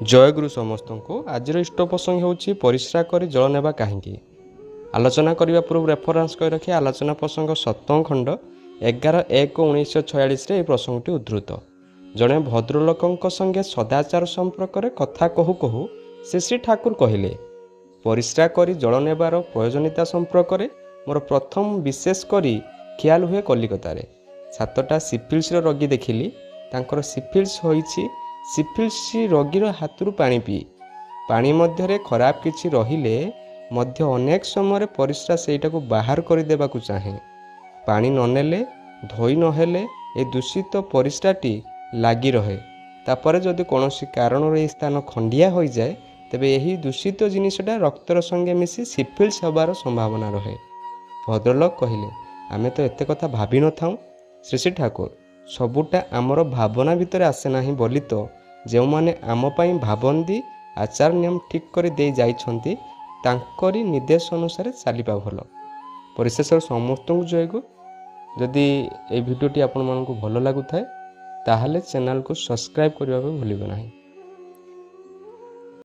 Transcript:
जयगुरु समस्त को आज इष्ट प्रसंग होची परिश्रा करी जल नेबा कहीं आलोचना करने पूर्व रेफरेन्स कर रखी आलोचना प्रसंग 7 खंड 11/1/1946 प्रसंगटी उद्धृत। जड़े भद्रलोक संगे सदाचार संपर्क में कथा कहू कहू श्री ठाकुर कहले परिश्रा करी जल नेबार प्रयोजनीयता संपर्क में मोर प्रथम विशेष करी ख्याल हुए कलिकतार 7टा सिफिल्स रोगी देखिली। तांकर सिफिल्स होईछि सिफिल्स रोगीर हाथरू पानी पी पानी मध्य खराब किछि रहिले मध्य अनेक समय परिश्रा सेटा को बाहर कर देबाकू चाहे। पानी ननेले धोई नहेले ए दूषित परिश्राटी लागी रहे। तापर जदि कौनसी कारण स्थान खंडिया हो जाए तेबे यही दूषित जिनिसटा रक्तर संगे मिसी सिफिल्स होबार संभावना रहे। भद्रलोक कहले आमे तो एते कथा भाभी न थाऊ। श्री ठाकुर सबुटा आमर भावना भितर आसे नाही बोली तो जो माने आम पाई भाबंदी आचार नियम ठीक कर दे जाइछंती तांकरी निर्देश अनुसार चलिबा भल। परिशेष समस्त को जयगु। जदि ए भिडियोटी आपण मानकु भल लागुथाय ताहले चैनल को सब्सक्राइब करबा भूलिबे नाही।